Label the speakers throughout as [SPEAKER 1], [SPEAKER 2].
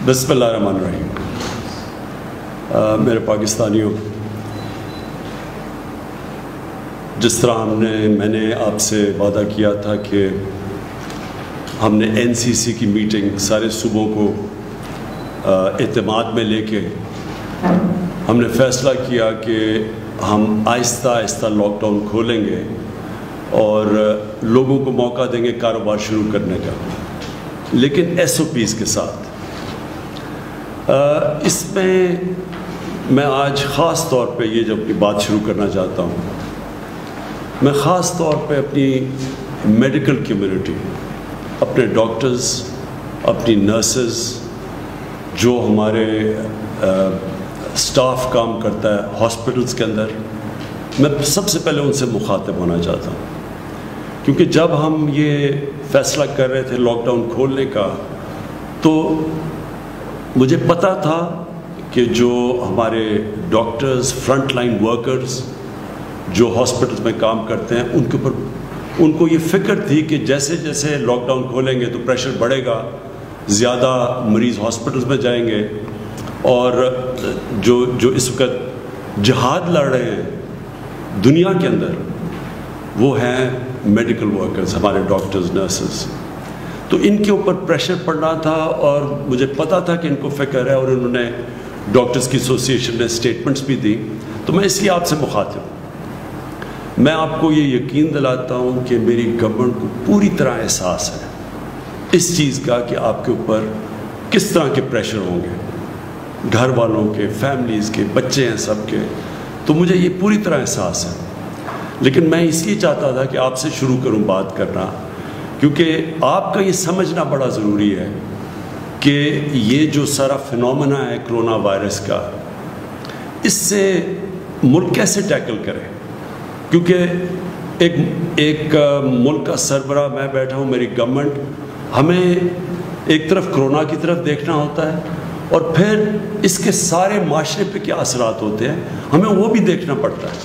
[SPEAKER 1] بسم اللہ الرحمن الرحیم. میرے پاکستانیوں، جس طرح میں نے آپ سے وعدہ کیا تھا کہ ہم نے NCC کی میٹنگ سارے صوبوں کو اعتماد میں لے کے ہم نے فیصلہ کیا کہ ہم آہستہ آہستہ لاک ڈاؤن کھولیں گے اور لوگوں کو موقع دیں گے کاروبار شروع کرنے کا، لیکن SOPs کے ساتھ. اس میں آج خاص طور پہ یہ جب بات شروع کرنا چاہتا ہوں، میں خاص طور پہ اپنی میڈیکل کمیونٹی، اپنے ڈاکٹرز، اپنی نرسز، جو ہمارے سٹاف کام کرتا ہے ہاسپٹلز کے اندر، میں سب سے پہلے ان سے مخاطب ہونا چاہتا ہوں. کیونکہ جب ہم یہ فیصلہ کر رہے تھے لاک ڈاؤن کھولنے کا، تو مجھے پتہ تھا کہ جو ہمارے ڈاکٹرز، فرنٹ لائن ورکرز جو ہاسپٹلز میں کام کرتے ہیں، ان کے اوپر ان کو یہ فکر تھی کہ جیسے جیسے لاک ڈاؤن کھولیں گے تو پریشر بڑھے گا، زیادہ مریض ہاسپٹلز میں جائیں گے، اور جو اس وقت جہاد لڑ رہے ہیں دنیا کے اندر، وہ ہیں میڈیکل ورکرز، ہمارے ڈاکٹرز، نرسز. تو ان کے اوپر پریشر پڑنا تھا، اور مجھے پتا تھا کہ ان کو فکر ہے، اور انہوں نے ڈاکٹرز کی ایسوسیشن نے اسٹیٹمنٹس بھی دی. تو میں اس لیے آپ سے مخاطب ہوں. میں آپ کو یہ یقین دلاتا ہوں کہ میری گورنمنٹ کو پوری طرح احساس ہے اس چیز کا کہ آپ کے اوپر کس طرح کے پریشر ہوں گے، گھر والوں کے، فیملیز کے، بچے ہیں سب کے. تو مجھے یہ پوری طرح احساس ہے، لیکن میں اس لیے چاہتا تھا کہ آپ سے شروع کروں بات کرنا، کیونکہ آپ کا یہ سمجھنا بڑا ضروری ہے کہ یہ جو سارا فنومنا ہے کرونا وائرس کا، اس سے ملک کیسے ٹیکل کرے. کیونکہ ایک ملک کا سربراہ میں بیٹھا ہوں، میری گورنمنٹ، ہمیں ایک طرف کرونا کی طرف دیکھنا ہوتا ہے، اور پھر اس کے سارے معاشرے پہ کیا اثرات ہوتے ہیں ہمیں وہ بھی دیکھنا پڑتا ہے.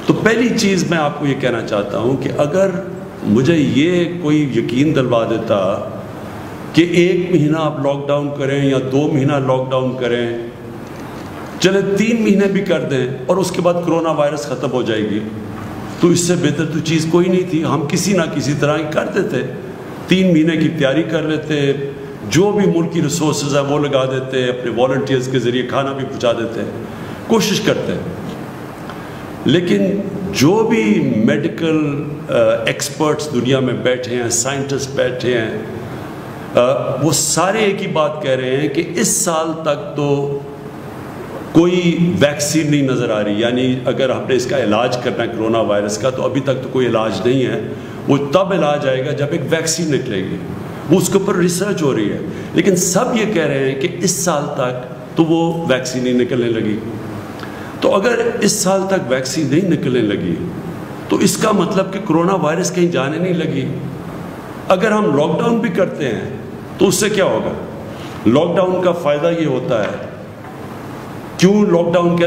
[SPEAKER 1] تو پہلی چیز میں آپ کو یہ کہنا چاہتا ہوں کہ اگر مجھے یہ کوئی یقین دلوا دیتا کہ 1 مہینہ آپ لاک ڈاؤن کریں یا 2 مہینہ لاک ڈاؤن کریں، چلے 3 مہینے بھی کر دیں، اور اس کے بعد کرونا وائرس ختم ہو جائے گی، تو اس سے بہتر تو چیز کوئی نہیں تھی. ہم کسی نہ کسی طرح ہی کر دیتے، 3 مہینے کی تیاری کر لیتے، جو بھی ملک کی ریسورسز ہیں وہ لگا دیتے، اپنے والنٹیئرز کے ذریعے کھانا بھی پہنچا دیتے، کوشش کرتے ہیں. لیکن جو بھی میڈیکل ایکسپرٹس دنیا میں بیٹھے ہیں، سائنٹسٹ بیٹھے ہیں، وہ سارے ایک ہی بات کہہ رہے ہیں کہ اس سال تک تو کوئی ویکسین نہیں نظر آ رہی. یعنی اگر ہم نے اس کا علاج کرنا ہے کرونا وائرس کا، تو ابھی تک تو کوئی علاج نہیں ہے. وہ تب علاج آئے گا جب ایک ویکسین نکلے گی، وہ اس کے اوپر ریسرچ ہو رہی ہے. لیکن سب یہ کہہ رہے ہیں کہ اس سال تک تو وہ ویکسین نہیں نکلنے لگی. تو اگر اس سال تک ویکسین نہیں نکلنے لگی تو اس کا مطلب کہ کرونا وائرس کہیں جانے نہیں لگی. اگر ہم لاک ڈاؤن بھی کرتے ہیں تو اس سے کیا ہوگا؟ لاک ڈاؤن کا فائدہ یہ ہوتا ہے، کیوں لاک ڈاؤن کا،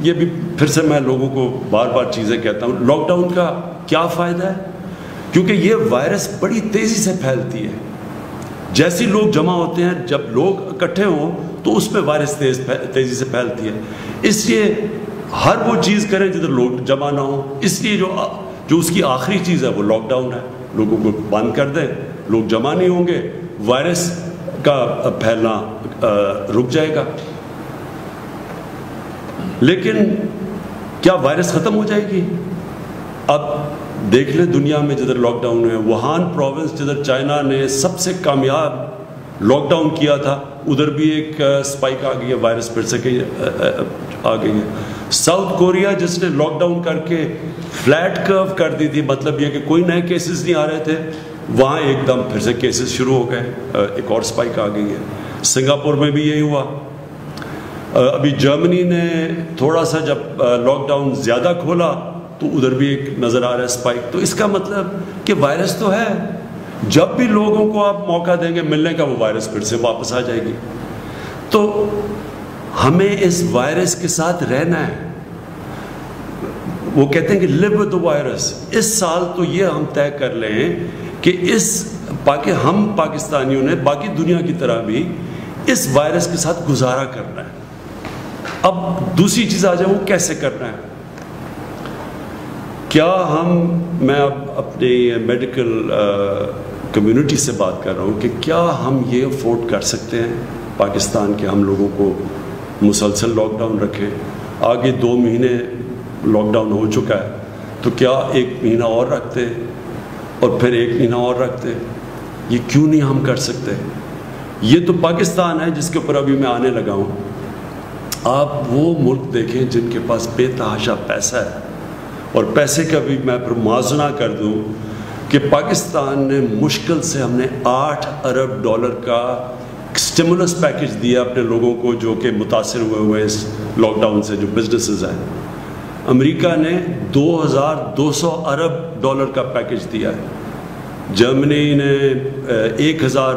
[SPEAKER 1] یہ بھی پھر سے میں لوگوں کو بار بار چیزیں کہتا ہوں، لاک ڈاؤن کا کیا فائدہ ہے؟ کیونکہ یہ وائرس بڑی تیزی سے پھیلتی ہے. جیسے لوگ جمع ہوتے ہیں، جب لوگ اکٹھے ہوں تو اس پہ وائرس تیزی سے پھیلتی ہے. اس لیے ہر وہ چیز کریں جدھر لوگ جمع نہ ہوں. اس لیے جو اس کی آخری چیز ہے وہ لاک ڈاؤن ہے. لوگوں کو بند کر دیں، لوگ جمع نہیں ہوں گے، وائرس کا پھیلنا رک جائے گا. لیکن کیا وائرس ختم ہو جائے گی؟ اب دیکھ لیں دنیا میں جدھر لاک ڈاؤن ہے، ووہان پروونس جدھر چائنا نے سب سے کامیاب لاک ڈاؤن کیا تھا، ادھر بھی ایک سپائک آ گئی ہے، وائرس پھر سے آ گئی ہے. ساؤتھ کوریا جس نے لاک ڈاؤن کر کے فلیٹ کرو کر دی تھی، مطلب یہ کہ کوئی نئے کیسز نہیں آ رہے تھے، وہاں ایک دم پھر سے کیسز شروع ہو گئے، ایک اور سپائک آ گئی ہے. سنگاپور میں بھی یہی ہوا. ابھی جرمنی نے تھوڑا سا جب لاک ڈاؤن زیادہ کھولا تو ادھر بھی ایک نظر آ رہا ہے سپائک. تو اس کا مطلب کہ وائرس تو ہے، جب بھی لوگوں کو آپ موقع دیں گے ملنے کا، وہ وائرس پھر سے واپس آ جائے گی. تو ہمیں اس وائرس کے ساتھ رہنا ہے. وہ کہتے ہیں کہ live with the virus. اس سال تو یہ ہم طے کر لیں کہ ہم پاکستانیوں نے باقی دنیا کی طرح بھی اس وائرس کے ساتھ گزارا کرنا ہے۔ اب دوسری چیز آ جائے وہ کیسے کرنا ہے۔ کیا میں اب اپنے میڈیکل کمیونٹی سے بات کر رہا ہوں کہ کیا ہم یہ افورڈ کر سکتے ہیں پاکستان کے ہم لوگوں کو مسلسل لاک ڈاؤن رکھیں؟ آگے 2 مہینے لاک ڈاؤن ہو چکا ہے، تو کیا 1 مہینہ اور رکھتے اور پھر 1 مہینہ اور رکھتے؟ یہ کیوں نہیں ہم کر سکتے؟ یہ تو پاکستان ہے جس کے اوپر ابھی میں آنے لگا ہوں۔ آپ وہ ملک دیکھیں جن کے پاس بے تحاشا پیسہ ہے، اور پیسے کا بھی میں پھر موازنہ کر دوں کہ پاکستان نے مشکل سے ہم نے $8 ارب کا اسٹیمولس پیکج دیا اپنے لوگوں کو جو کہ متاثر ہوئے اس لاک ڈاؤن سے، جو بزنسز ہیں۔ امریکہ نے $2200 ارب کا پیکج دیا ہے، جرمنی نے 1000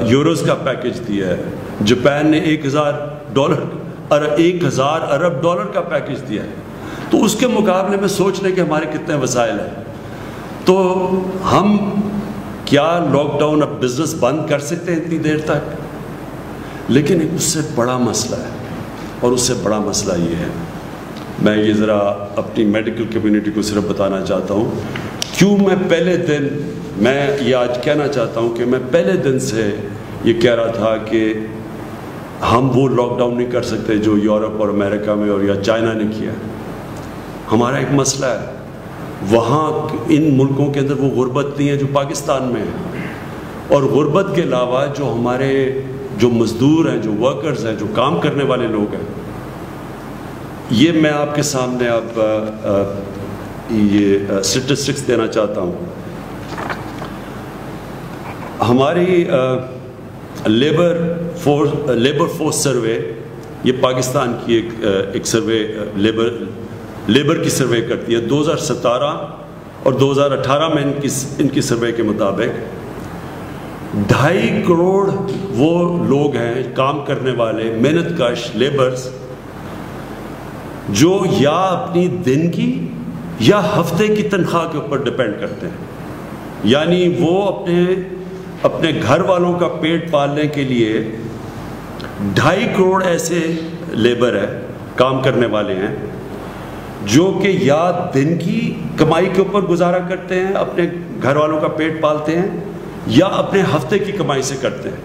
[SPEAKER 1] یوروز کا پیکج دیا ہے، جاپان نے $1000 ارب کا پیکج دیا ہے۔ تو اس کے مقابلے میں سوچ لیں کہ ہمارے کتنے وسائل ہیں۔ تو ہم کیا لاک ڈاؤن اب بزنس بند کر سکتے ہیں اتنی دیر تک؟ لیکن اس سے بڑا مسئلہ ہے، اور اس سے بڑا مسئلہ یہ ہے، میں یہ ذرا اپنی میڈیکل کمیونٹی کو صرف بتانا چاہتا ہوں کیوں میں پہلے دن میں یہ آج کہنا چاہتا ہوں کہ میں پہلے دن سے یہ کہہ رہا تھا کہ ہم وہ لاک ڈاؤن نہیں کر سکتے جو یورپ اور امریکہ میں اور یا چائنا نے کیا۔ ہمارا ایک مسئلہ ہے، وہاں ان ملکوں کے اندر وہ غربت نہیں ہے جو پاکستان میں ہے، اور غربت کے علاوہ جو ہمارے جو مزدور ہیں، جو ورکرز ہیں، جو کام کرنے والے لوگ ہیں، یہ میں آپ کے سامنے اب یہ اسٹیٹسٹکس دینا چاہتا ہوں۔ ہماری لیبر فورس سروے، یہ پاکستان کی ایک سروے لیبر کی سروے کرتی ہے، 2017 اور 2018 میں ان کی سروے کے مطابق 2.5 کروڑ وہ لوگ ہیں کام کرنے والے محنت کش لیبرز جو یا اپنی دن کی یا ہفتے کی تنخواہ کے اوپر ڈیپینڈ کرتے ہیں، یعنی وہ اپنے گھر والوں کا پیٹ پالنے کے لیے 2.5 کروڑ ایسے لیبر ہیں، کام کرنے والے ہیں جو کہ یا دن کی کمائی کے اوپر گزارا کرتے ہیں، اپنے گھر والوں کا پیٹ پالتے ہیں، یا اپنے ہفتے کی کمائی سے کرتے ہیں۔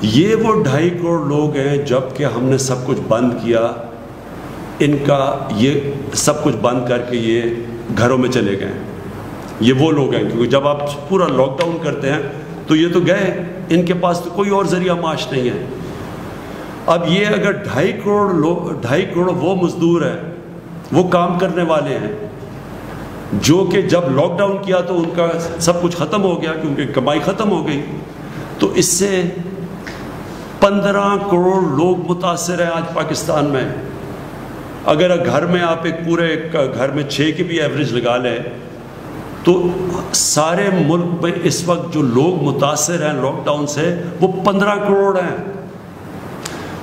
[SPEAKER 1] یہ وہ 2.5 کروڑ لوگ ہیں جب کہ ہم نے سب کچھ بند کیا، ان کا یہ سب کچھ بند کر کے یہ گھروں میں چلے گئے۔ یہ وہ لوگ ہیں کیونکہ جب آپ پورا لاک ڈاؤن کرتے ہیں تو یہ تو گئے، ان کے پاس تو کوئی اور ذریعہ معاش نہیں ہے۔ اب یہ اگر 2.5 کروڑ وہ مزدور ہیں، وہ کام کرنے والے ہیں جو کہ جب لاک ڈاؤن کیا تو ان کا سب کچھ ختم ہو گیا کیونکہ کمائی ختم ہو گئی، تو اس سے 15 کروڑ لوگ متاثر ہیں آج پاکستان میں۔ اگر گھر میں آپ ایک پورے گھر میں 6 کی بھی ایوریج لگا لیں تو سارے ملک میں اس وقت جو لوگ متاثر ہیں لاک ڈاؤن سے وہ 15 کروڑ ہیں۔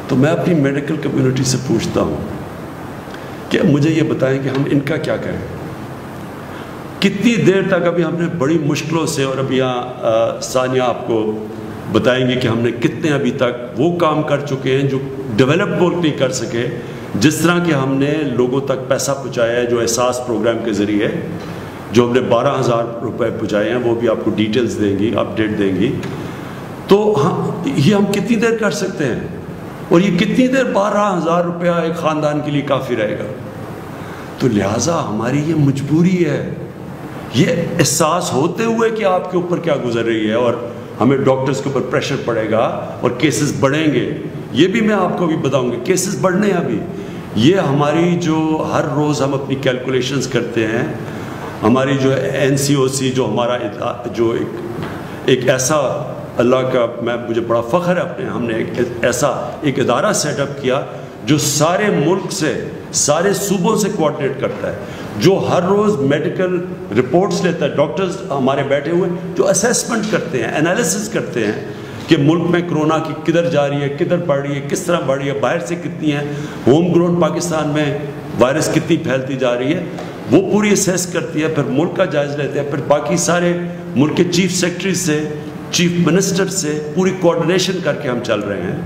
[SPEAKER 1] تو میں اپنی میڈیکل کمیونٹی سے پوچھتا ہوں کہ مجھے یہ بتائیں کہ ہم ان کا کیا کریں؟ کتنی دیر تک ابھی ہم نے بڑی مشکلوں سے، اور ابھی یہاں ثانیہ آپ کو بتائیں گے کہ ہم نے کتنے ابھی تک وہ کام کر چکے ہیں جو ڈیولپ ملک نہیں کر سکے، جس طرح کہ ہم نے لوگوں تک پیسہ پہنچایا ہے جو احساس پروگرام کے ذریعے، جو ہم نے 12,000 روپے پہنچائے ہیں، وہ بھی آپ کو ڈیٹیلز دیں گی، اپڈیٹ دیں گی۔ تو یہ ہم کتنی دیر کر سکتے ہیں، اور یہ کتنی دیر 12,000 روپیہ ایک خاندان کے لیے کافی رہے گا؟ تو لہٰذا ہماری یہ مجبوری ہے، یہ احساس ہوتے ہوئے کہ آپ کے اوپر کیا گزر رہی ہے، اور ہمیں ڈاکٹرز کے اوپر پریشر پڑے گا اور کیسز بڑھیں گے۔ یہ بھی میں آپ کو بھی بتاؤں گا، کیسز بڑھنے ہیں ابھی۔ یہ ہماری جو ہر روز ہم اپنی کیلکولیشنز کرتے ہیں، ہماری جو NCOC جو ہمارا جو ایک ایسا اللہ کا مجھے بڑا فخر ہے اپنے، ہم نے ایک ادارہ سیٹ اپ کیا جو سارے ملک سے، سارے صوبوں سے کوآرڈینیٹ کرتا ہے، جو ہر روز میڈیکل رپورٹس لیتا ہے، ڈاکٹرز ہمارے بیٹھے ہوئے جو اسیسمنٹ کرتے ہیں، انالیسس کرتے ہیں کہ ملک میں کرونا کی کدھر جا رہی ہے، کدھر بڑھ رہی ہے، کس طرح بڑھ رہی ہے، باہر سے کتنی ہے، ہوم گراؤنڈ پاکستان میں وائرس کتنی پھیلتی جا رہی ہے، وہ پوری اسیس کرتی ہے، پھر ملک کا جائزہ لیتے ہیں، پھر باقی سارے ملک کے چیف سیکرٹری سے چیف منسٹر سے پوری کوآرڈینیشن کر کے ہم چل رہے ہیں،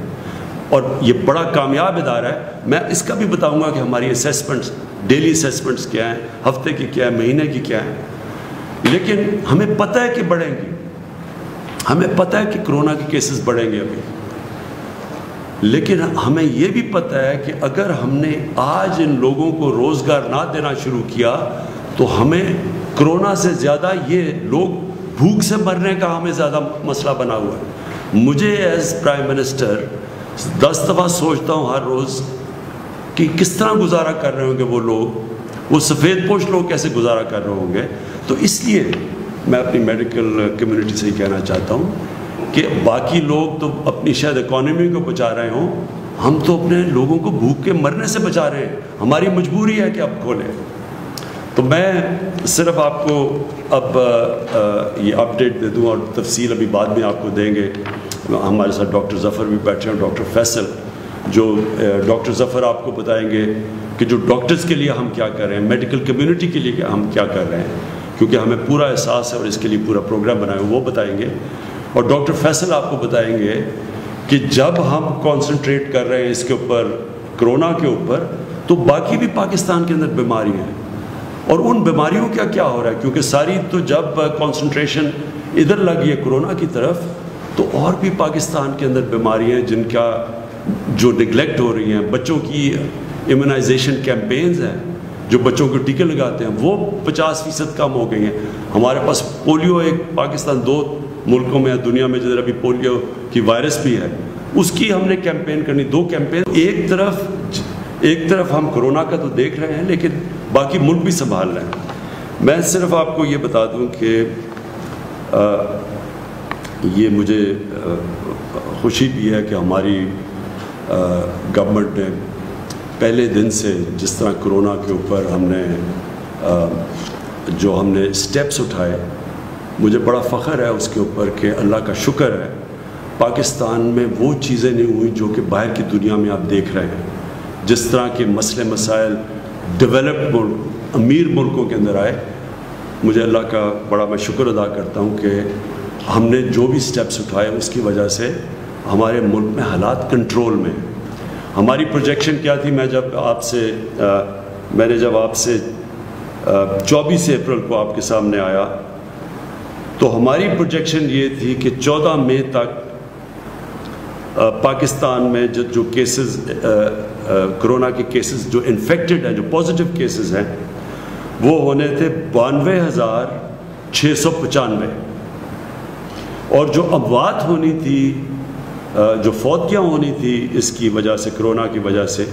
[SPEAKER 1] اور یہ بڑا کامیاب ادارہ ہے۔ میں اس کا بھی بتاؤں گا کہ ہماری اسیسمنٹس، ڈیلی اسیسمنٹس کیا ہیں، ہفتے کی کیا ہے، مہینے کی کیا ہے، لیکن ہمیں پتہ ہے کہ بڑھیں گی، ہمیں پتہ ہے کہ کرونا کے کیسز بڑھیں گے ابھی، لیکن ہمیں یہ بھی پتہ ہے کہ اگر ہم نے آج ان لوگوں کو روزگار نہ دینا شروع کیا تو ہمیں کرونا سے زیادہ یہ لوگ بھوک سے مرنے کا ہمیں زیادہ مسئلہ بنا ہوا ہے۔ مجھے ایز پرائم منسٹر 10 دفعہ سوچتا ہوں ہر روز کہ کس طرح گزارا کر رہے ہوں گے وہ لوگ، وہ سفید پوش لوگ کیسے گزارا کر رہے ہوں گے۔ تو اس لیے میں اپنی میڈیکل کمیونٹی سے ہی کہنا چاہتا ہوں کہ باقی لوگ تو اپنی شاید اکانومی کو بچا رہے ہوں، ہم تو اپنے لوگوں کو بھوک کے مرنے سے بچا رہے ہیں، ہماری مجبوری ہے کہ اب کھولیں۔ تو میں صرف آپ کو اب یہ اپڈیٹ دے دوں، اور تفصیل ابھی بعد میں آپ کو دیں گے۔ ہمارے ساتھ ڈاکٹر ظفر بھی بیٹھے ہیں، ڈاکٹر فیصل، جو ڈاکٹر ظفر آپ کو بتائیں گے کہ جو ڈاکٹرز کے لیے ہم کیا کر رہے ہیں، میڈیکل کمیونٹی کے لیے ہم کیا کر رہے ہیں، کیونکہ ہمیں پورا احساس ہے اور اس کے لیے پورا پروگرام بنایا ہے، وہ بتائیں گے۔ اور ڈاکٹر فیصل آپ کو بتائیں گے کہ جب ہم کانسنٹریٹ کر رہے ہیں اس کے اوپر، کرونا کے اوپر، تو باقی بھی پاکستان کے اندر بیماریاں ہیں، اور ان بیماریوں کا کیا ہو رہا ہے، کیونکہ ساری تو جب کانسنٹریشن ادھر لگی ہے کرونا کی طرف، تو اور بھی پاکستان کے اندر بیماریاں ہیں جن کا جو نگلیکٹ ہو رہی ہیں۔ بچوں کی امیونائزیشن کیمپینز ہیں، جو بچوں کو ٹیکے لگاتے ہیں، وہ 50% کم ہو گئی ہیں۔ ہمارے پاس پولیو، ایک پاکستان 2 ملکوں میں دنیا میں جدھر ابھی پولیو کی وائرس بھی ہے، اس کی ہم نے کیمپین کرنی، 2 کیمپین۔ ایک طرف ہم کرونا کا تو دیکھ رہے ہیں، لیکن باقی ملک بھی سنبھال رہے ہیں۔ میں صرف آپ کو یہ بتا دوں کہ یہ مجھے خوشی بھی ہے کہ ہماری گورنمنٹ نے پہلے دن سے جس طرح کرونا کے اوپر ہم نے اسٹیپس اٹھائے، مجھے بڑا فخر ہے اس کے اوپر کہ اللہ کا شکر ہے پاکستان میں وہ چیزیں نہیں ہوئیں جو کہ باہر کی دنیا میں آپ دیکھ رہے ہیں۔ جس طرح کے مسئلے مسائل ڈیولپڈ ملک، امیر ملکوں کے اندر آئے، مجھے اللہ کا بڑا میں شکر ادا کرتا ہوں کہ ہم نے جو بھی سٹیپس اٹھائے اس کی وجہ سے ہمارے ملک میں حالات کنٹرول میں۔ ہماری پروجیکشن کیا تھی، میں نے جب آپ سے 24 اپریل کو آپ کے سامنے آیا تو ہماری پروجیکشن یہ تھی کہ 14 مئی تک پاکستان میں جو کیسز، کرونا کے کیسز جو انفیکٹڈ ہیں، جو پازیٹیو کیسز ہیں، وہ ہونے تھے 92,695، اور جو اموات ہونی تھی، جو فوتیاں ہونی تھی اس کی وجہ سے، کرونا کی وجہ سے،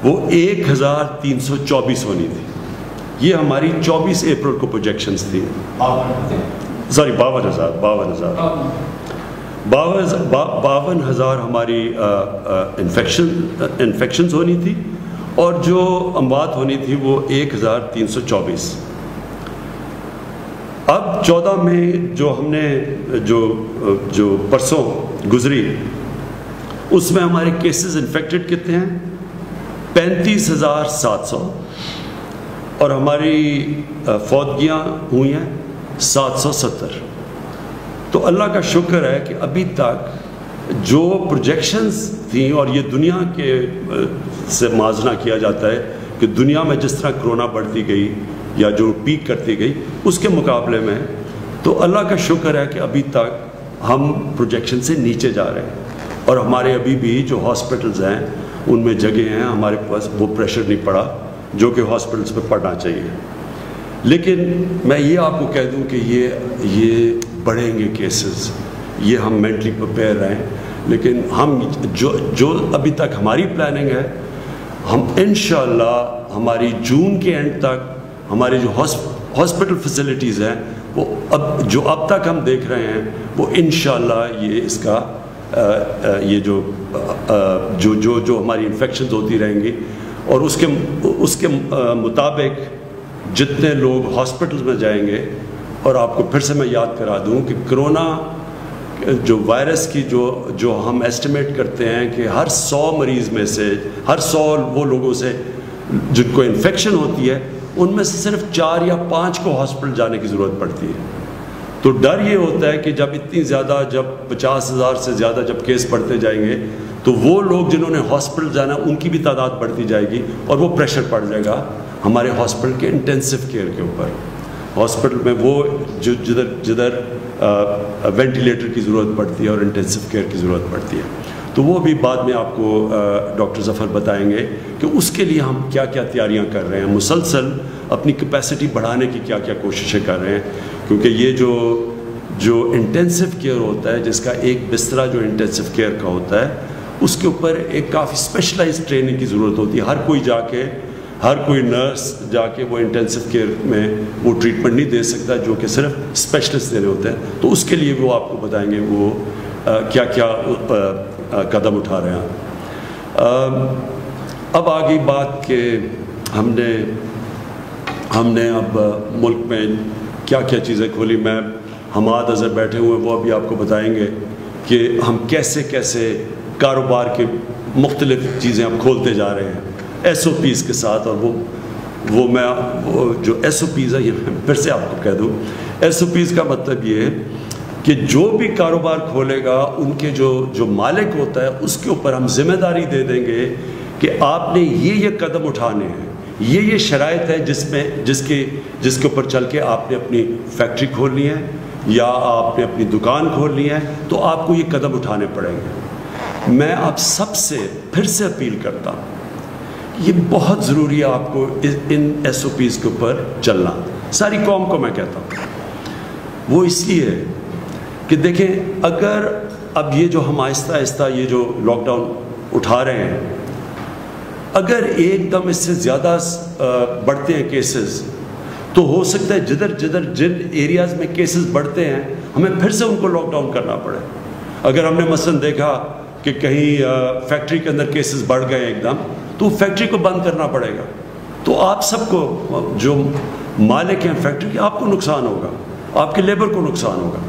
[SPEAKER 1] وہ 1,324 ہونی تھی۔ یہ ہماری 24 اپریل کو پروجیکشنز تھی، 52,000 ہماری انفیکشنز ہونی تھی، اور جو اموات ہونی تھی وہ 1,324۔ اب 14 مئی جو ہم نے جو پرسوں گزری، اس میں ہمارے کیسز انفیکٹڈ کتنے ہیں؟ 35,700، اور ہماری فوتگیاں ہوئی ہیں 770۔ تو اللہ کا شکر ہے کہ ابھی تک جو پروجیکشنز تھیں، اور یہ دنیا کے سے موازنہ کیا جاتا ہے کہ دنیا میں جس طرح کرونا بڑھتی گئی یا جو پیک کرتی گئی اس کے مقابلے میں، تو اللہ کا شکر ہے کہ ابھی تک ہم پروجیکشن سے نیچے جا رہے ہیں، اور ہمارے ابھی بھی جو ہاسپٹلز ہیں ان میں جگہ ہیں، ہمارے پاس وہ پریشر نہیں پڑا جو کہ ہاسپٹلز پہ پڑنا چاہیے۔ لیکن میں یہ آپ کو کہہ دوں کہ یہ بڑھیں گے کیسز، یہ ہم مینٹلی پریپیئر رہیں، لیکن ہم جو ابھی تک ہماری پلاننگ ہے، ہم انشاءاللہ ہماری جون کے اینڈ تک ہماری جو ہاسپٹل فیسلٹیز ہیں، وہ اب تک ہم دیکھ رہے ہیں، وہ انشاءاللہ یہ اس کا یہ جو ہماری انفیکشنز ہوتی رہیں گی، اور اس کے مطابق جتنے لوگ ہاسپٹلز میں جائیں گے۔ اور آپ کو پھر سے میں یاد کرا دوں کہ کرونا جو وائرس کی جو ہم ایسٹیمیٹ کرتے ہیں کہ ہر 100 مریض میں سے، ہر 100 وہ لوگوں سے جن کو انفیکشن ہوتی ہے، ان میں سے صرف 4 یا 5 کو ہاسپٹل جانے کی ضرورت پڑتی ہے، تو ڈر یہ ہوتا ہے کہ جب اتنی زیادہ، جب 50,000 سے زیادہ جب کیس بڑھتے جائیں گے تو وہ لوگ جنہوں نے ہاسپٹل جانا ان کی بھی تعداد بڑھتی جائے گی، اور وہ پریشر پڑ جائے گا ہمارے ہاسپٹل کے انٹینسو کیئر کے اوپر. ہاسپٹل میں وہ جدھر وینٹیلیٹر کی ضرورت پڑتی ہے اور انٹینسو کیئر کی ضرورت پڑتی ہے. تو وہ بھی بعد میں آپ کو ڈاکٹر ظفر بتائیں گے کہ اس کے لیے ہم کیا کیا تیاریاں کر رہے ہیں، مسلسل اپنی کیپیسٹی بڑھانے کی کیا کیا کوششیں کر رہے ہیں. کیونکہ یہ جو انٹینسو کیئر ہوتا ہے، جس کا ایک بسترا جو انٹینسو کیئر کا ہوتا ہے، اس کے اوپر ایک کافی اسپیشلائز ٹریننگ کی ضرورت ہوتی ہے. ہر کوئی نرس جا کے وہ انٹینسو کیئر میں وہ ٹریٹمنٹ نہیں دے سکتا جو کہ صرف اسپیشلسٹ دینے ہوتے ہیں. تو اس کے لیے وہ آپ کو بتائیں گے وہ کیا کیا قدم اٹھا رہے ہیں. اب آگئی بات کہ ہم نے اب ملک میں کیا کیا چیزیں کھولی. میں حماد اظہر بیٹھے ہوئے ہیں، وہ ابھی آپ کو بتائیں گے کہ ہم کیسے کاروبار کے مختلف چیزیں اب کھولتے جا رہے ہیں ایس او پیز کے ساتھ. اور وہ جو ایس او پیز ہے، یہ میں پھر سے آپ کو کہہ دوں، ایس او پیز کا مطلب یہ ہے کہ جو بھی کاروبار کھولے گا ان کے جو مالک ہوتا ہے اس کے اوپر ہم ذمہ داری دے دیں گے کہ آپ نے یہ قدم اٹھانے ہیں، یہ شرائط ہے جس کے اوپر چل کے آپ نے اپنی فیکٹری کھولنی ہے یا آپ نے اپنی دکان کھولنی ہے، تو آپ کو یہ قدم اٹھانے پڑیں گے. میں آپ سب سے پھر سے اپیل کرتا ہوں، یہ بہت ضروری ہے آپ کو ان ایس او پیز کے اوپر چلنا. ساری قوم کو میں کہتا ہوں، وہ اس لیے کہ دیکھیں، اگر اب یہ جو ہم آہستہ آہستہ یہ جو لاک ڈاؤن اٹھا رہے ہیں، اگر ایک دم اس سے زیادہ بڑھتے ہیں کیسز، تو ہو سکتا ہے جن ایریاز میں کیسز بڑھتے ہیں ہمیں پھر سے ان کو لاک ڈاؤن کرنا پڑے. اگر ہم نے مثلا دیکھا کہ کہیں فیکٹری کے اندر کیسز بڑھ گئے ایک دم، تو فیکٹری کو بند کرنا پڑے گا. تو آپ سب کو، جو مالک ہیں فیکٹری کے، آپ کو نقصان ہوگا، آپ کے لیبر کو نقصان ہوگا.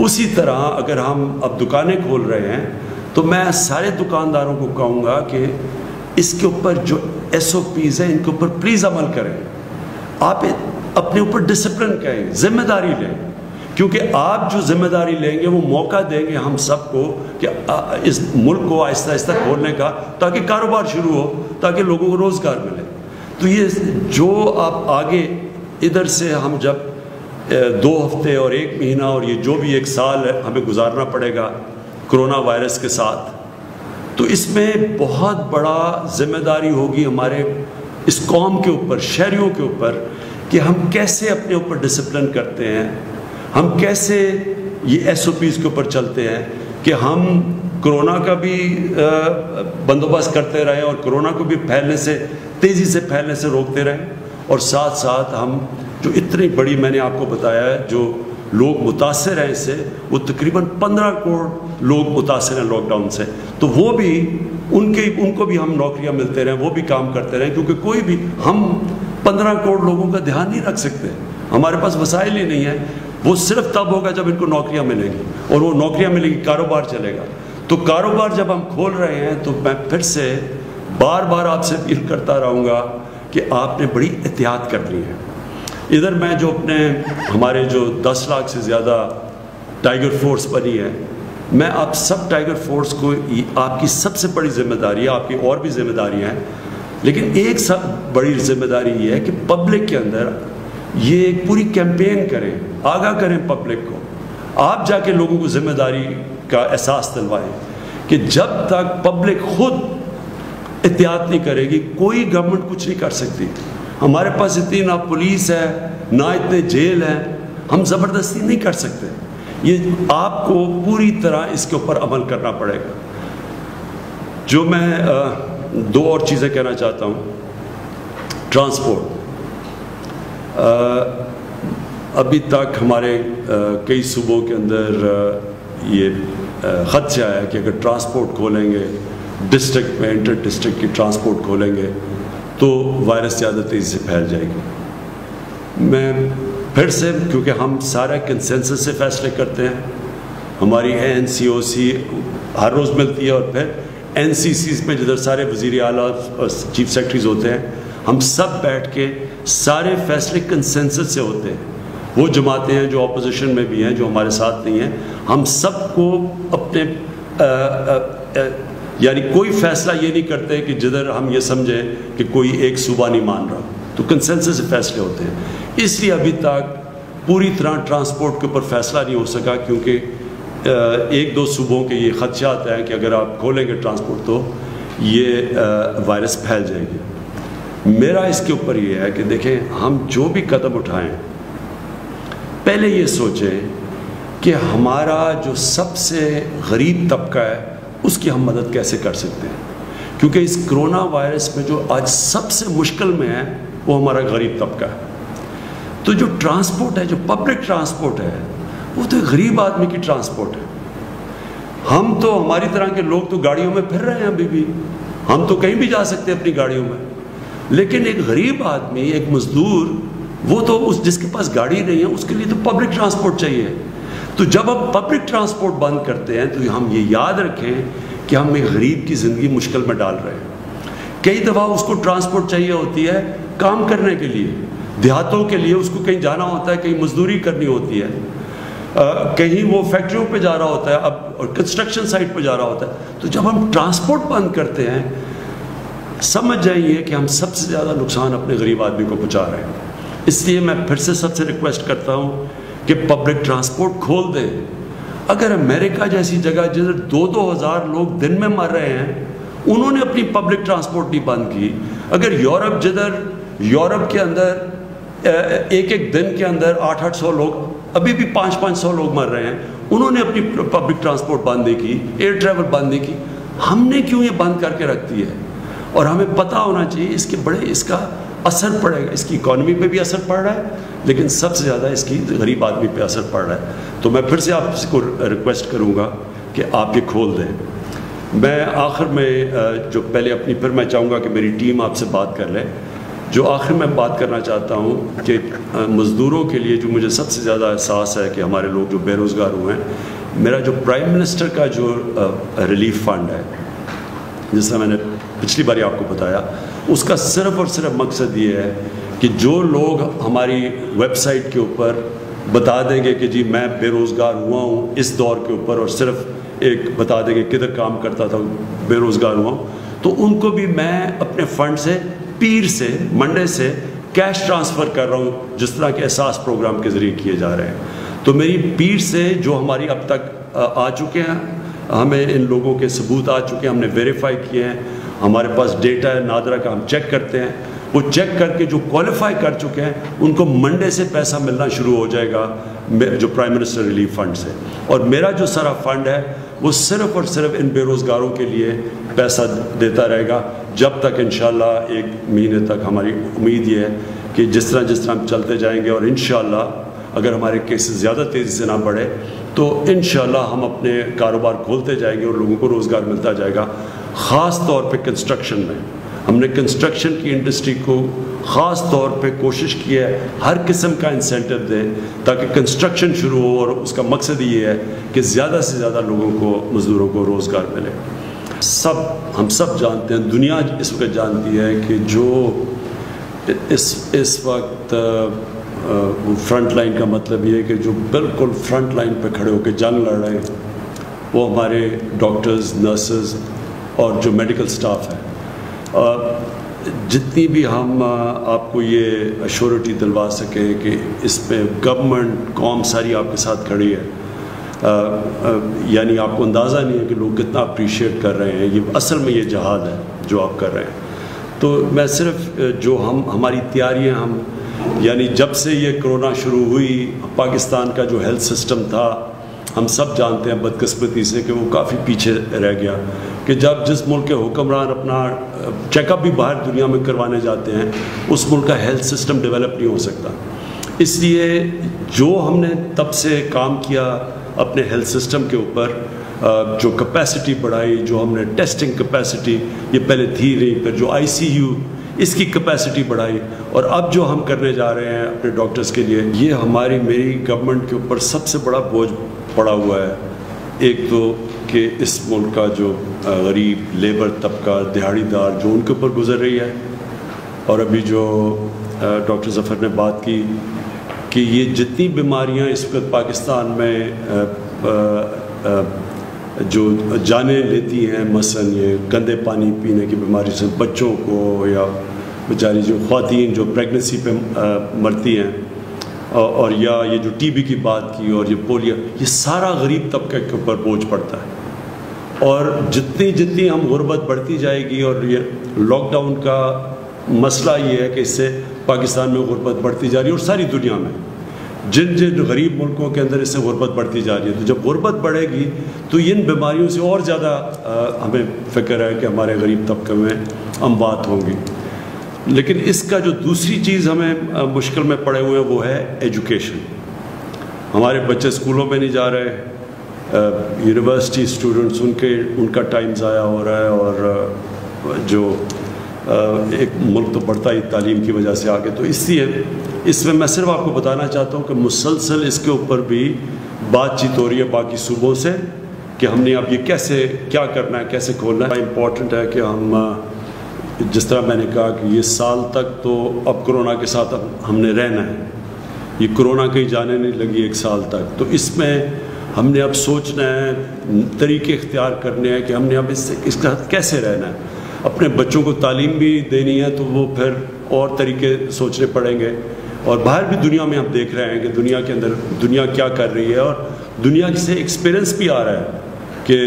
[SPEAKER 1] اسی طرح اگر ہم اب دکانیں کھول رہے ہیں تو میں سارے دکانداروں کو کہوں گا کہ اس کے اوپر جو ایس او پیز ہیں ان کے اوپر پلیز عمل کریں. آپ اپنے اوپر ڈسپلن کریں، ذمہ داری لیں، کیونکہ آپ جو ذمہ داری لیں گے وہ موقع دیں گے ہم سب کو کہ اس ملک کو آہستہ آہستہ کھولنے کا، تاکہ کاروبار شروع ہو، تاکہ لوگوں کو روزگار ملے. تو یہ جو آپ آگے ادھر سے ہم جب 2 ہفتے اور 1 مہینہ اور یہ جو بھی 1 سال ہمیں گزارنا پڑے گا کرونا وائرس کے ساتھ، تو اس میں بہت بڑا ذمہ داری ہوگی ہمارے اس قوم کے اوپر، شہریوں کے اوپر، کہ ہم کیسے اپنے اوپر ڈسپلن کرتے ہیں، ہم کیسے یہ ایس او پیز کے اوپر چلتے ہیں کہ ہم کرونا کا بھی بندوبست کرتے رہیں اور کرونا کو بھی تیزی سے پھیلنے سے روکتے رہیں، اور ساتھ ساتھ ہم جو اتنی بڑی، میں نے آپ کو بتایا ہے، جو لوگ متاثر ہیں اس سے، وہ تقریباً 15 کروڑ لوگ متاثر ہیں لاک ڈاؤن سے. تو وہ بھی ان کو بھی ہم نوکریاں ملتے رہیں، وہ بھی کام کرتے رہیں، کیونکہ کوئی بھی ہم 15 کروڑ لوگوں کا دھیان نہیں رکھ سکتے، ہمارے پاس وسائل ہی نہیں ہیں. وہ صرف تب ہوگا جب ان کو نوکریاں ملیں گی، اور وہ نوکریاں ملیں گی، کاروبار چلے گا. تو کاروبار جب ہم کھول رہے ہیں تو میں پھر سے بار بار آپ سے اپیل کرتا رہوں گا کہ آپ نے بڑی احتیاط کرنی ہے. ادھر میں جو ہمارے جو 10 لاکھ سے زیادہ ٹائیگر فورس بنی ہے، میں آپ سب ٹائیگر فورس کو، آپ کی سب سے بڑی ذمہ داری ہے، آپ کی اور بھی ذمہ داریاں ہیں، لیکن ایک سب بڑی ذمہ داری یہ ہے کہ پبلک کے اندر یہ ایک پوری کیمپین کریں، آگاہ کریں پبلک کو. آپ جا کے لوگوں کو ذمہ داری کا احساس دلوائیں کہ جب تک پبلک خود احتیاط نہیں کرے گی، کوئی گورنمنٹ کچھ نہیں کر سکتی. ہمارے پاس اتنی نہ پولیس ہے، نہ اتنے جیل ہیں، ہم زبردستی نہیں کر سکتے. یہ آپ کو پوری طرح اس کے اوپر عمل کرنا پڑے گا. جو میں 2 اور چیزیں کہنا چاہتا ہوں. ٹرانسپورٹ، ابھی تک ہمارے کئی صوبوں کے اندر یہ خدشہ ہے کہ اگر ٹرانسپورٹ کھولیں گے، ڈسٹرکٹ میں انٹر ڈسٹرکٹ کی ٹرانسپورٹ کھولیں گے تو وائرس زیادہ تیزی سے پھیل جائے گی. میں پھر سے، کیونکہ ہم سارا کنسنسس سے فیصلے کرتے ہیں، ہماری NCOC ہر روز ملتی ہے، اور پھر NCCs میں جدھر سارے وزیر اعلیٰ اور چیف سیکرٹریز ہوتے ہیں، ہم سب بیٹھ کے سارے فیصلے کنسنسس سے ہوتے ہیں. وہ جماعتیں ہیں جو اپوزیشن میں بھی ہیں، جو ہمارے ساتھ نہیں ہیں، ہم سب کو اپنے یعنی کوئی فیصلہ یہ نہیں کرتے کہ جدھر ہم یہ سمجھیں کہ کوئی ایک صوبہ نہیں مان رہا، تو کنسنسس سے فیصلے ہوتے ہیں. اس لیے ابھی تک پوری طرح ٹرانسپورٹ کے اوپر فیصلہ نہیں ہو سکا، کیونکہ ایک دو صوبوں کے یہ خدشات ہیں کہ اگر آپ کھولیں گے ٹرانسپورٹ تو یہ وائرس پھیل جائے گی. میرا اس کے اوپر یہ ہے کہ دیکھیں، ہم جو بھی قدم اٹھائیں پہلے یہ سوچیں کہ ہمارا جو سب سے غریب طبقہ ہے اس کی ہم مدد کیسے کر سکتے ہیں، کیونکہ اس کرونا وائرس میں جو آج سب سے مشکل میں ہے وہ ہمارا غریب طبقہ ہے. تو جو ٹرانسپورٹ ہے، جو پبلک ٹرانسپورٹ ہے، وہ تو ایک غریب آدمی کی ٹرانسپورٹ ہے. ہم تو ہماری طرح کے لوگ تو گاڑیوں میں پھر رہے ہیں ابھی بھی، ہم تو کہیں بھی جا سکتے ہیں اپنی گاڑیوں میں، لیکن ایک غریب آدمی، ایک مزدور، وہ تو جس کے پاس گاڑی نہیں ہے اس کے لیے تو پبلک ٹرانسپورٹ چاہیے. تو جب ہم پبلک ٹرانسپورٹ بند کرتے ہیں تو ہم یہ یاد رکھیں کہ ہم ایک غریب کی زندگی مشکل میں ڈال رہے ہیں. کئی دفعہ اس کو ٹرانسپورٹ چاہیے ہوتی ہے کام کرنے کے لیے، دیہاتوں کے لیے اس کو کہیں جانا ہوتا ہے، کہیں مزدوری کرنی ہوتی ہے، کہیں وہ فیکٹریوں پہ جا رہا ہوتا ہے، اب کنسٹرکشن سائٹ پہ جا رہا ہوتا ہے. تو جب ہم ٹرانسپورٹ بند کرتے ہیں سمجھ جائیے کہ ہم سب سے زیادہ نقصان اپنے غریب آدمی کو پہنچا رہے ہیں. اس لیے میں پھر سے سب سے ریکویسٹ کرتا ہوں کہ پبلک ٹرانسپورٹ کھول دیں. اگر امریکہ جیسی جگہ جدھر 2,000 لوگ دن میں مر رہے ہیں انہوں نے اپنی پبلک ٹرانسپورٹ نہیں بند کی، اگر یورپ جدھر یورپ کے اندر ایک دن کے اندر 800 لوگ، ابھی بھی 500 لوگ مر رہے ہیں، انہوں نے اپنی پبلک ٹرانسپورٹ بند نہیں کی، ایئر ٹریول بند نہیں کی، ہم نے کیوں یہ بند کر کے رکھ دی ہے؟ اور ہمیں پتہ ہونا چاہیے اس کا اثر پڑے گا، اس کی اکانومی پہ بھی اثر پڑ رہا ہے، لیکن سب سے زیادہ اس کی غریب آدمی پہ اثر پڑ رہا ہے. تو میں پھر سے آپ کو ریکویسٹ کروں گا کہ آپ یہ کھول دیں. میں آخر میں جو پہلے پھر میں چاہوں گا کہ میری ٹیم آپ سے بات کر لے. جو آخر میں بات کرنا چاہتا ہوں کہ مزدوروں کے لیے جو مجھے سب سے زیادہ احساس ہے کہ ہمارے لوگ جو بے روزگار ہوئے ہیں، میرا جو پرائم منسٹر کا جو ریلیف فنڈ ہے، جس طرح میں نے پچھلی باری آپ کو بتایا، اس کا صرف اور صرف مقصد یہ ہے کہ جو لوگ ہماری ویب سائٹ کے اوپر بتا دیں گے کہ جی میں بے روزگار ہوا ہوں اس دور کے اوپر، اور صرف ایک بتا دیں گے کدھر کام کرتا تھا بے روزگار ہوا ہوں، تو ان کو بھی میں اپنے فنڈ سے پیر سے منڈے سے کیش ٹرانسفر کر رہا ہوں، جس طرح کے احساس پروگرام کے ذریعے کیے جا رہے ہیں. تو میری پیر سے جو ہماری اب تک آ چکے ہیں، ہمیں ان لوگوں کے ثبوت آ چکے ہیں، ہم نے ویریفائی کیے ہیں، ہمارے پاس ڈیٹا ہے نادرا کا، ہم چیک کرتے ہیں. وہ چیک کر کے جو کوالیفائی کر چکے ہیں ان کو منڈے سے پیسہ ملنا شروع ہو جائے گا جو پرائم منسٹر ریلیف فنڈ سے. اور میرا جو سارا فنڈ ہے وہ صرف اور صرف ان بے روزگاروں کے لیے پیسہ دیتا رہے گا جب تک انشاءاللہ 1 مہینے تک. ہماری امید یہ ہے کہ جس طرح ہم چلتے جائیں گے، اور انشاءاللہ اگر ہمارے کیسز زیادہ تیزی سے نہ بڑھے تو انشاءاللہ ہم اپنے کاروبار کھولتے جائیں گے اور لوگوں کو روزگار ملتا جائے گا. خاص طور پہ کنسٹرکشن میں ہم نے کنسٹرکشن کی انڈسٹری کو خاص طور پہ کوشش کی ہے ہر قسم کا انسینٹو دے تاکہ کنسٹرکشن شروع ہو، اور اس کا مقصد یہ ہے کہ زیادہ سے زیادہ لوگوں کو، مزدوروں کو روزگار ملے. ہم سب جانتے ہیں، دنیا اس وقت جانتی ہے کہ جو اس وقت فرنٹ لائن کا مطلب یہ ہے کہ جو بالکل فرنٹ لائن پہ کھڑے ہو کے جنگ لڑ رہے ہیں وہ ہمارے ڈاکٹرز، نرسز اور جو میڈیکل سٹاف ہے. جتنی بھی ہم آپ کو یہ ایشورٹی دلوا سکیں کہ اس پہ گورنمنٹ قوم ساری آپ کے ساتھ کھڑی ہے، یعنی آپ کو اندازہ نہیں ہے کہ لوگ کتنا اپریشیٹ کر رہے ہیں. یہ اصل میں یہ جہاد ہے جو آپ کر رہے ہیں. تو میں صرف جو ہماری تیاریاں یعنی جب سے یہ کرونا شروع ہوئی، پاکستان کا جو ہیلتھ سسٹم تھا ہم سب جانتے ہیں بدقسمتی سے کہ وہ کافی پیچھے رہ گیا، کہ جب جس ملک کے حکمران اپنا چیک اپ بھی باہر دنیا میں کروانے جاتے ہیں اس ملک کا ہیلتھ سسٹم ڈیولپ نہیں ہو سکتا. اس لیے جو ہم نے تب سے کام کیا اپنے ہیلتھ سسٹم کے اوپر، جو کیپیسٹی بڑھائی، جو ہم نے ٹیسٹنگ کیپیسٹی یہ پہلے تھی نہیں، پھر جو ICU اس کی کیپیسٹی بڑھائی، اور اب جو ہم کرنے جا رہے ہیں اپنے ڈاکٹرز کے لیے، یہ میری گورنمنٹ کے اوپر سب سے بڑا بوجھ پڑا ہوا ہے. ایک تو کہ اس ملک کا جو غریب لیبر طبقہ، دہاڑی دار، جو ان کے اوپر گزر رہی ہے، اور ابھی جو ڈاکٹر ظفر نے بات کی کہ یہ جتنی بیماریاں اس وقت پاکستان میں جو جانیں لیتی ہیں، مثلا یہ گندے پانی پینے کی بیماری سے بچوں کو، یا بیچاری جو خواتین جو پریگننسی پہ مرتی ہیں، اور یا یہ جو ٹی بی کی بات کی، اور یہ پولیو، یہ سارا غریب طبقے کے اوپر بوجھ پڑتا ہے. اور جتنی ہم غربت بڑھتی جائے گی، اور یہ لاک ڈاؤن کا مسئلہ یہ ہے کہ اس سے پاکستان میں غربت بڑھتی جا رہی ہے، اور ساری دنیا میں جن غریب ملکوں کے اندر اس سے غربت بڑھتی جا رہی ہے. تو جب غربت بڑھے گی تو ان بیماریوں سے اور زیادہ ہمیں فکر ہے کہ ہمارے غریب طبقے میں اموات ہوں گی. لیکن اس کا جو دوسری چیز ہمیں مشکل میں پڑے ہوئے ہیں وہ ہے ایجوکیشن. ہمارے بچے اسکولوں میں نہیں جا رہے، یونیورسٹی اسٹوڈنٹس ان کا ٹائم ضائع ہو رہا ہے، اور جو ایک ملک تو بڑھتا ہی تعلیم کی وجہ سے آگے. تو اس میں صرف آپ کو بتانا چاہتا ہوں کہ مسلسل اس کے اوپر بھی بات چیت ہو رہی ہے باقی صوبوں سے کہ ہم نے اب یہ کیا کرنا ہے، کیسے کھولنا ہے. امپورٹنٹ ہے کہ ہم، جس طرح میں نے کہا کہ یہ سال تک تو اب کرونا کے ساتھ ہم نے رہنا ہے، یہ کرونا کہیں جانے نہیں لگی ایک سال تک. تو اس میں ہم نے اب سوچنا ہے، طریقے اختیار کرنے ہیں کہ ہم نے اب اس کے ساتھ کیسے رہنا ہے. اپنے بچوں کو تعلیم بھی دینی ہے تو وہ پھر اور طریقے سوچنے پڑیں گے. اور باہر بھی دنیا میں ہم دیکھ رہے ہیں کہ دنیا کے اندر دنیا کیا کر رہی ہے، اور دنیا سے ایکسپیرئنس بھی آ رہا ہے کہ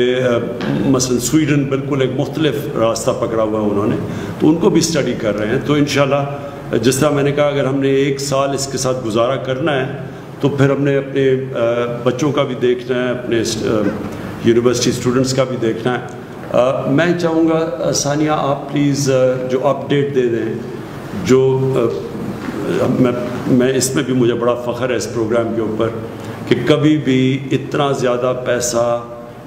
[SPEAKER 1] مثلا سویڈن بالکل ایک مختلف راستہ پکڑا ہوا ہے انہوں نے، تو ان کو بھی اسٹڈی کر رہے ہیں. تو انشاءاللہ جس طرح میں نے کہا اگر ہم نے ایک سال اس کے ساتھ گزارا کرنا ہے تو پھر ہم نے اپنے بچوں کا بھی دیکھنا ہے، اپنے یونیورسٹی اسٹوڈنٹس کا بھی دیکھنا ہے. میں چاہوں گا ثانیہ آپ پلیز جو اپڈیٹ دے دیں، جو میں اس میں بھی مجھے بڑا فخر ہے اس پروگرام کے اوپر کہ کبھی بھی اتنا زیادہ پیسہ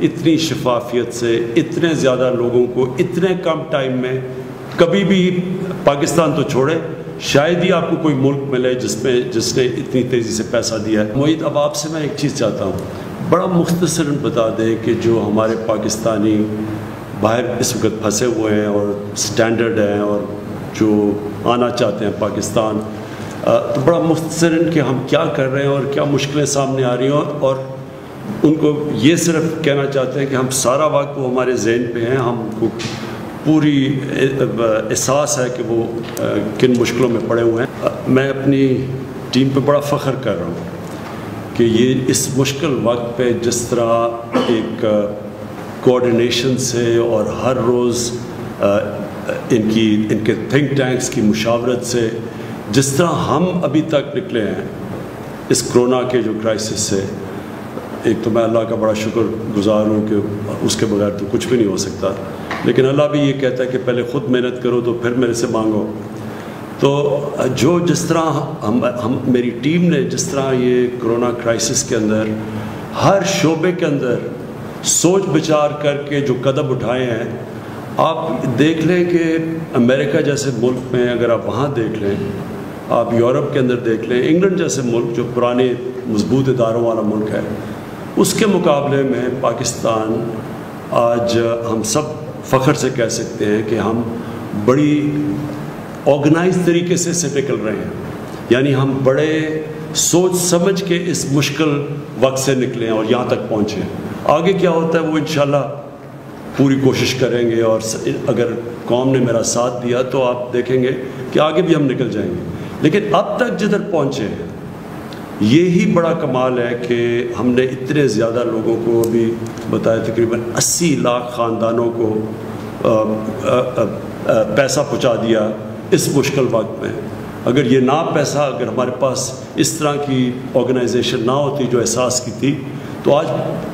[SPEAKER 1] اتنی شفافیت سے اتنے زیادہ لوگوں کو اتنے کم ٹائم میں کبھی بھی، پاکستان تو چھوڑے شاید ہی آپ کو کوئی ملک ملے جس نے اتنی تیزی سے پیسہ دیا ہے. معید اب آپ سے میں ایک چیز چاہتا ہوں، بڑا مختصراً بتا دیں کہ جو ہمارے پاکستانی باہر اس وقت پھنسے ہوئے ہیں اور سٹینڈرڈ ہیں اور جو آنا چاہتے ہیں پاکستان، تو بڑا مختصراً کہ ہم کیا کر رہے ہیں اور کیا مشکلیں سامنے آ رہی ہیں، اور ان کو یہ صرف کہنا چاہتے ہیں کہ ہم سارا وقت وہ ہمارے ذہن پہ ہیں، ہم کو پوری احساس ہے کہ وہ کن مشکلوں میں پڑے ہوئے ہیں. میں اپنی ٹیم پہ بڑا فخر کر رہا ہوں کہ یہ اس مشکل وقت پہ جس طرح ایک کوآرڈینیشن سے اور ہر روز ان کے تھنک ٹینکس کی مشاورت سے جس طرح ہم ابھی تک نکلے ہیں اس کرونا کے جو کرائسس سے، ایک تو میں اللہ کا بڑا شکر گزار ہوں کہ اس کے بغیر تو کچھ بھی نہیں ہو سکتا، لیکن اللہ بھی یہ کہتا ہے کہ پہلے خود محنت کرو تو پھر میرے سے مانگو. تو جس طرح میری ٹیم نے جس طرح یہ کرونا کرائسس کے اندر ہر شعبے کے اندر سوچ بچار کر کے جو قدم اٹھائے ہیں، آپ دیکھ لیں کہ امریکہ جیسے ملک میں اگر آپ وہاں دیکھ لیں، آپ یورپ کے اندر دیکھ لیں، انگلینڈ جیسے ملک جو پرانے مضبوط اداروں والا ملک ہے، اس کے مقابلے میں پاکستان آج ہم سب فخر سے کہہ سکتے ہیں کہ ہم بڑی آرگنائز طریقے سے نکل رہے ہیں. یعنی ہم بڑے سوچ سمجھ کے اس مشکل وقت سے نکلے ہیں اور یہاں تک پہنچے. آگے کیا ہوتا ہے وہ انشاءاللہ پوری کوشش کریں گے، اور اگر قوم نے میرا ساتھ دیا تو آپ دیکھیں گے کہ آگے بھی ہم نکل جائیں گے. لیکن اب تک جدھر پہنچے ہیں یہی بڑا کمال ہے کہ ہم نے اتنے زیادہ لوگوں کو ابھی بتایا، تقریباً 80 لاکھ خاندانوں کو پیسہ پہنچا دیا اس مشکل وقت میں. اگر یہ پیسہ اگر ہمارے پاس اس طرح کی آرگنائزیشن نہ ہوتی جو احساس کی تھی تو آج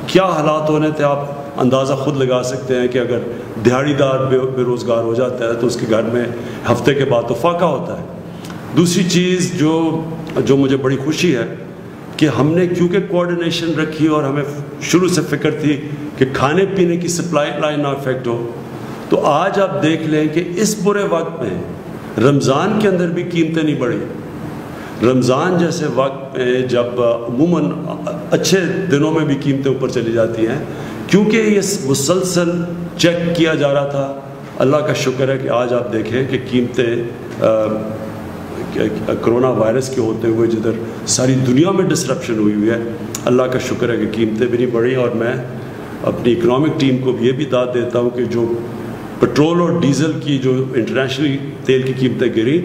[SPEAKER 1] کیا حالات ہونے تھے آپ اندازہ خود لگا سکتے ہیں کہ اگر دیہڑی دار بے روزگار ہو جاتا ہے تو اس کے گھر میں ہفتے کے بعد تو فاقہ ہوتا ہے. دوسری چیز جو مجھے بڑی خوشی ہے کہ ہم نے کیونکہ کوآرڈینیشن رکھی اور ہمیں شروع سے فکر تھی کہ کھانے پینے کی سپلائی لائن نہ افیکٹ ہو، تو آج آپ دیکھ لیں کہ اس برے وقت میں رمضان کے اندر بھی قیمتیں نہیں بڑھی. رمضان جیسے وقت میں جب عموماً اچھے دنوں میں بھی قیمتیں اوپر چلی جاتی ہیں، کیونکہ یہ مسلسل چیک کیا جا رہا تھا. اللہ کا شکر ہے کہ آج آپ دیکھیں کہ قیمتیں کرونا وائرس کے ہوتے ہوئے جدھر ساری دنیا میں ڈسرپشن ہوئی ہے، اللہ کا شکر ہے کہ قیمتیں بھی نہیں بڑھیں. اور میں اپنی اکنامک ٹیم کو بھی یہ بھی داد دیتا ہوں کہ جو پٹرول اور ڈیزل کی جو انٹرنیشنلی تیل کی قیمتیں گریں،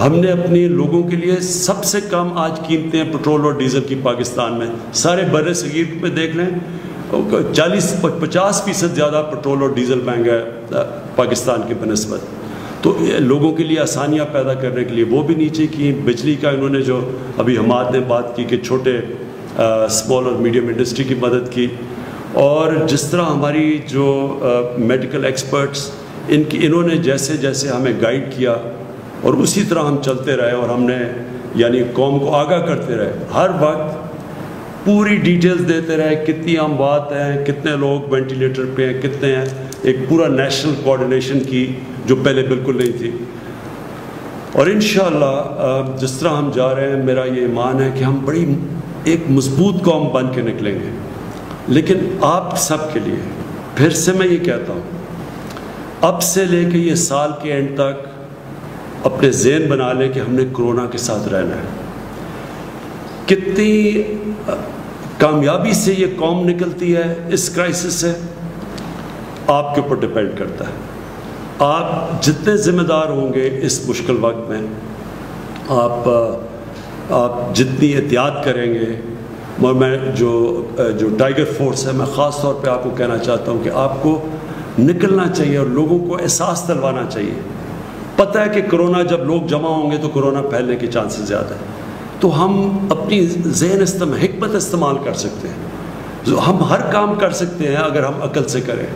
[SPEAKER 1] ہم نے اپنے لوگوں کے لیے سب سے کم آج قیمتیں پٹرول اور ڈیزل کی پاکستان میں. سارے بر صغیر میں دیکھ لیں 40-50% زیادہ پٹرول اور ڈیزل مہنگا ہے پاکستان کی بنسبت. تو لوگوں کے لیے آسانیاں پیدا کرنے کے لیے وہ بھی نیچے کی. بجلی کا انہوں نے جو ابھی حماد نے بات کی کہ چھوٹے اسمال اور میڈیم انڈسٹری کی مدد کی، اور جس طرح ہماری جو میڈیکل ایکسپرٹس انہوں نے جیسے جیسے ہمیں گائیڈ کیا اور اسی طرح ہم چلتے رہے، اور ہم نے یعنی قوم کو آگاہ کرتے رہے، ہر وقت پوری ڈیٹیلز دیتے رہے، کتنی اموات ہیں، کتنے لوگ وینٹیلیٹر پہ ہیں، کتنے ہیں. ایک پورا نیشنل کوآرڈینیشن کی جو پہلے بالکل نہیں تھی. اور انشاءاللہ جس طرح ہم جا رہے ہیں، میرا یہ ایمان ہے کہ ہم بڑی ایک مضبوط قوم بن کے نکلیں گے. لیکن آپ سب کے لیے پھر سے میں یہ کہتا ہوں، اب سے لے کے یہ سال کے اینڈ تک اپنے ذہن بنا لیں کہ ہم نے کرونا کے ساتھ رہنا ہے. کتنی کامیابی سے یہ قوم نکلتی ہے اس کرائسس سے، آپ کے اوپر ڈپینڈ کرتا ہے. آپ جتنے ذمہ دار ہوں گے اس مشکل وقت میں، آپ جتنی احتیاط کریں گے. اور میں جو ٹائیگر فورس ہے، میں خاص طور پہ آپ کو کہنا چاہتا ہوں کہ آپ کو نکلنا چاہیے اور لوگوں کو احساس دلوانا چاہیے. پتہ ہے کہ کرونا جب لوگ جمع ہوں گے تو کرونا پھیلنے کے چانسز زیادہ ہیں. تو ہم اپنی ذہن حکمت استعمال کر سکتے ہیں. ہم ہر کام کر سکتے ہیں اگر ہم عقل سے کریں.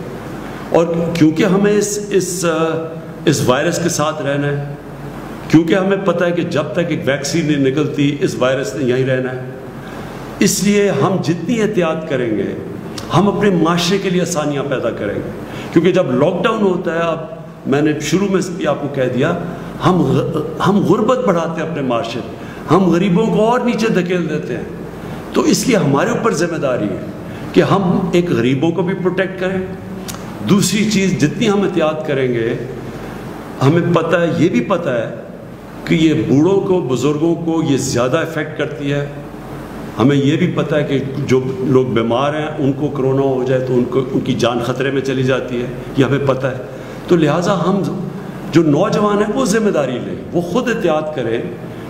[SPEAKER 1] اور کیونکہ ہمیں اس وائرس کے ساتھ رہنا ہے، کیونکہ ہمیں پتہ ہے کہ جب تک ایک ویکسین نہیں نکلتی اس وائرس نے یہیں رہنا ہے، اس لیے ہم جتنی احتیاط کریں گے ہم اپنے معاشرے کے لیے آسانیاں پیدا کریں گے. کیونکہ جب لاک ڈاؤن ہوتا ہے، اب میں نے شروع میں بھی آپ کو کہہ دیا، ہم غربت بڑھاتے ہیں اپنے معاشرے، ہم غریبوں کو اور نیچے دھکیل دیتے ہیں. تو اس لیے ہمارے اوپر ذمہ داری ہے کہ ہم ایک غریبوں کو بھی پروٹیکٹ کریں. دوسری چیز، جتنی ہم احتیاط کریں گے، ہمیں پتہ ہے، یہ بھی پتہ ہے کہ یہ بوڑھوں کو، بزرگوں کو یہ زیادہ افیکٹ کرتی ہے. ہمیں یہ بھی پتہ ہے کہ جو لوگ بیمار ہیں ان کو کرونا ہو جائے تو ان کی جان خطرے میں چلی جاتی ہے، یہ ہمیں پتہ ہے. تو لہٰذا ہم جو نوجوان ہیں وہ ذمہ داری لیں، وہ خود احتیاط کریں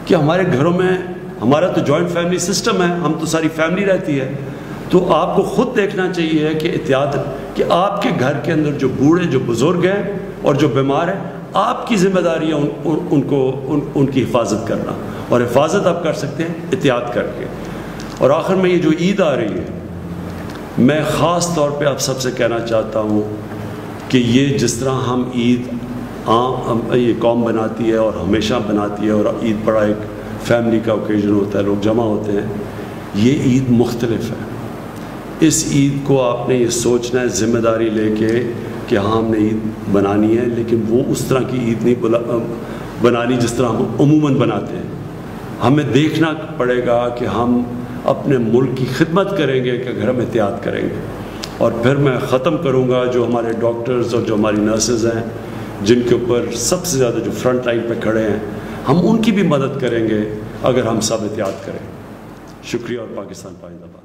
[SPEAKER 1] کہ ہمارے گھروں میں، ہمارا تو جوائنٹ فیملی سسٹم ہے، ہم تو ساری فیملی رہتی ہے. تو آپ کو خود دیکھنا چاہیے کہ احتیاط، کہ آپ کے گھر کے اندر جو بوڑھے، جو بزرگ ہیں اور جو بیمار ہیں، آپ کی ذمہ داری ہے ان کی حفاظت کرنا. اور حفاظت آپ کر سکتے ہیں احتیاط کر کے. اور آخر میں یہ جو عید آ رہی ہے، میں خاص طور پہ آپ سب سے کہنا چاہتا ہوں کہ یہ جس طرح ہم عید یہ قوم بناتی ہے اور ہمیشہ بناتی ہے، اور عید بڑا ایک فیملی کا اوکیزن ہوتا ہے، لوگ جمع ہوتے ہیں، یہ عید مختلف ہے. اس عید کو آپ نے یہ سوچنا ہے ذمہ داری لے کے کہ ہاں ہم نے عید بنانی ہے، لیکن وہ اس طرح کی عید نہیں بنانی جس طرح ہم عموماً بناتے ہیں. ہمیں دیکھنا پڑے گا کہ ہم اپنے ملک کی خدمت کریں گے کہ اگر ہم احتیاط کریں گے. اور پھر میں ختم کروں گا، جو ہمارے ڈاکٹرز اور جو ہماری نرسز ہیں جن کے اوپر سب سے زیادہ جو فرنٹ لائن پہ کھڑے ہیں، ہم ان کی بھی مدد کریں گے اگر ہم سب احتیاط کریں. شکریہ اور پاکستان پائندہ باد.